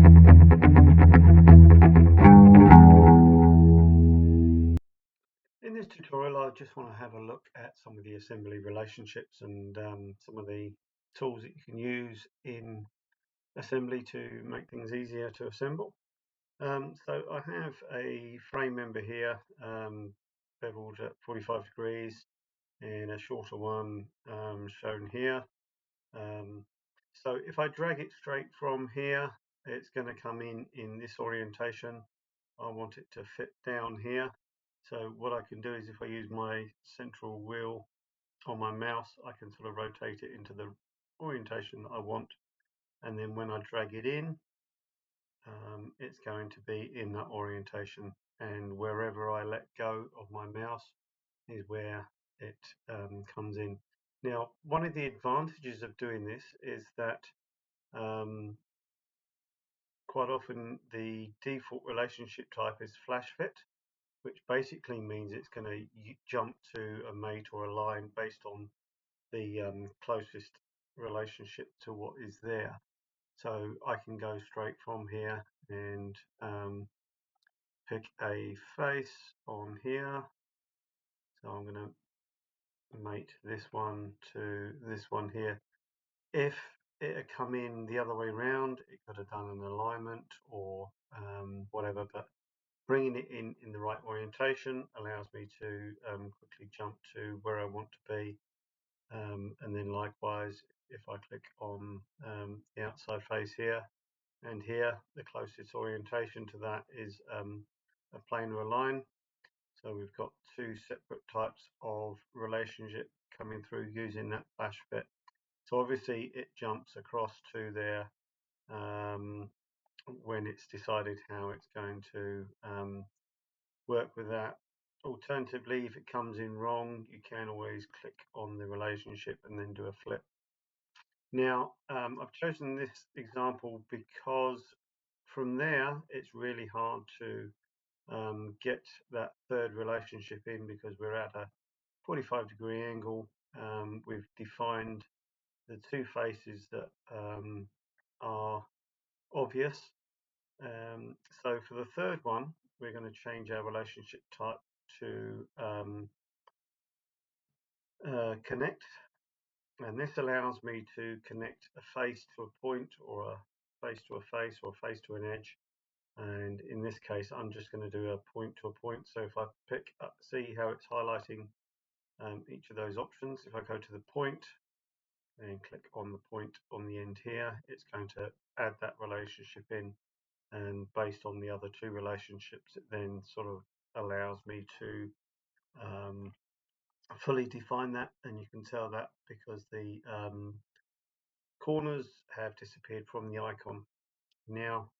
In this tutorial, I just want to have a look at some of the assembly relationships and some of the tools that you can use in assembly to make things easier to assemble. So I have a frame member here, beveled at 45 degrees, and a shorter one shown here. So if I drag it straight from here, it's going to come in this orientation. I want it to fit down here. So what I can do is if I use my central wheel on my mouse, I can sort of rotate it into the orientation that I want. And then when I drag it in, it's going to be in that orientation. And wherever I let go of my mouse is where it comes in. Now, one of the advantages of doing this is that quite often the default relationship type is flash fit, which basically means it's going to jump to a mate or a line based on the closest relationship to what is there. So I can go straight from here and pick a face on here. So I'm going to mate this one to this one here. If it had come in the other way around, it could have done an alignment or whatever, but bringing it in the right orientation allows me to quickly jump to where I want to be. And then likewise, if I click on the outside face here and here, the closest orientation to that is a plane or a line. So we've got two separate types of relationship coming through using that flash fit. So obviously it jumps across to there when it's decided how it's going to work with that. Alternatively, if it comes in wrong, you can always click on the relationship and then do a flip. Now, I've chosen this example because from there, it's really hard to get that third relationship in because we're at a 45-degree angle. We've defined the two faces that are obvious. So for the third one, we're going to change our relationship type to connect, and this allows me to connect a face to a point or a face to a face or a face to an edge. And in this case, I'm just going to do a point to a point. So if I pick up, see how it's highlighting each of those options. If I go to the point and click on the point on the end here, it's going to add that relationship in. And based on the other two relationships, it then sort of allows me to fully define that, and you can tell that because the corners have disappeared from the icon. Now,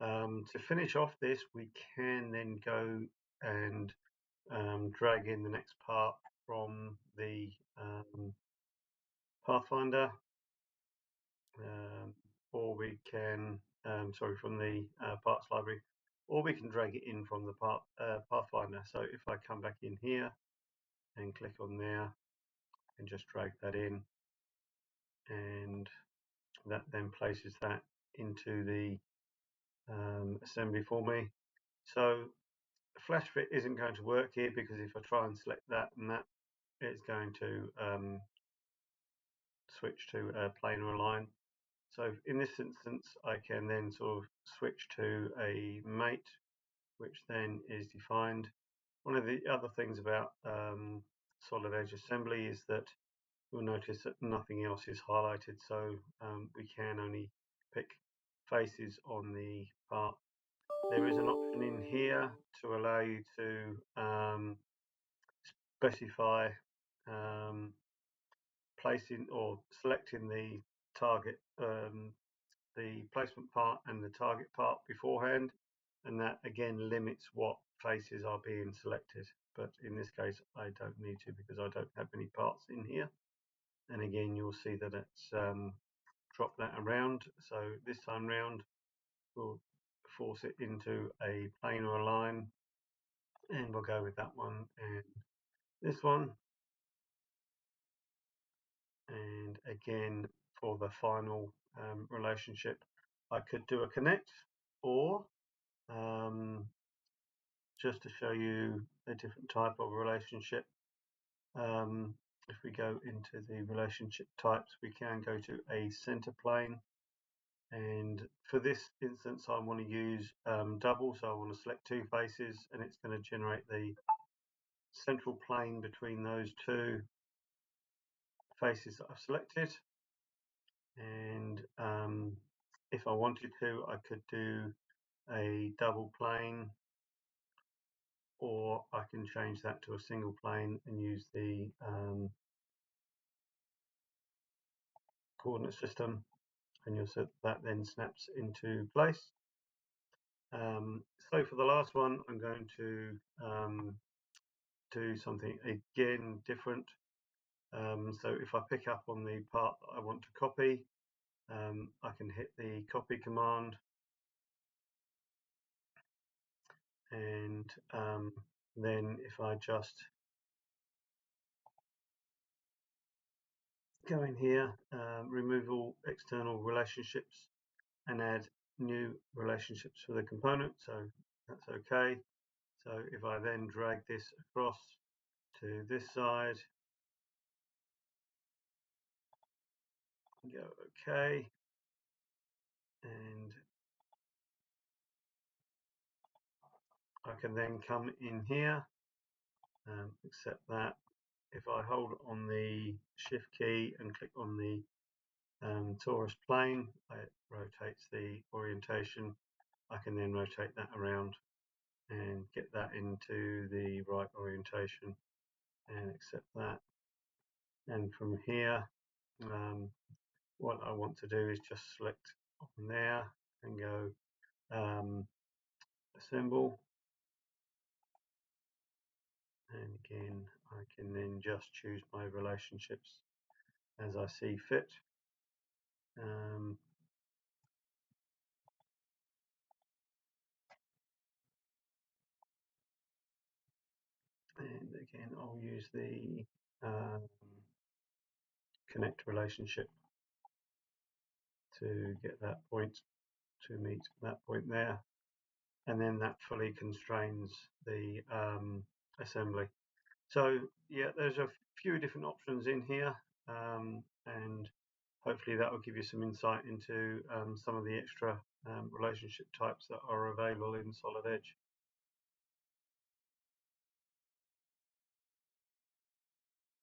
to finish off this, we can then go and drag in the next part from the Pathfinder, or we can, from the parts library, or we can drag it in from the Pathfinder. So if I come back in here and click on there and just drag that in, and that then places that into the assembly for me. So flash fit isn't going to work here because if I try and select that and that, it's going to switch to a plane or a line. So in this instance, I can then sort of switch to a mate, which then is defined. One of the other things about solid edge assembly is that you'll notice that nothing else is highlighted, so we can only pick faces on the part. There is an option in here to allow you to specify placing or selecting the target, the placement part and the target part beforehand, and that again limits what faces are being selected. But in this case, I don't need to because I don't have any parts in here. And again, you'll see that it's dropped that around. So this time round, we'll force it into a plane or a line, and we'll go with that one and this one. And again, for the final relationship, I could do a connect, or just to show you a different type of relationship, if we go into the relationship types, we can go to a center plane. And for this instance, I want to use double, so I want to select two faces, and it's going to generate the central plane between those two faces that I've selected. And if I wanted to, I could do a double plane, or I can change that to a single plane and use the coordinate system, and you'll see that then snaps into place. So for the last one, I'm going to do something again different. So if I pick up on the part that I want to copy, I can hit the copy command, and then if I just go in here, remove all external relationships and add new relationships for the component, so that's okay. So if I then drag this across to this side, go okay, and I can then come in here, accept that. If I hold on the shift key and click on the torus plane, it rotates the orientation. I can then rotate that around and get that into the right orientation and accept that. And from here, what I want to do is just select on there and go assemble, and again I can then just choose my relationships as I see fit. And again I'll use the connect relationship to get that point to meet that point there, and then that fully constrains the assembly. So yeah, there's a few different options in here, and hopefully that will give you some insight into some of the extra relationship types that are available in Solid Edge.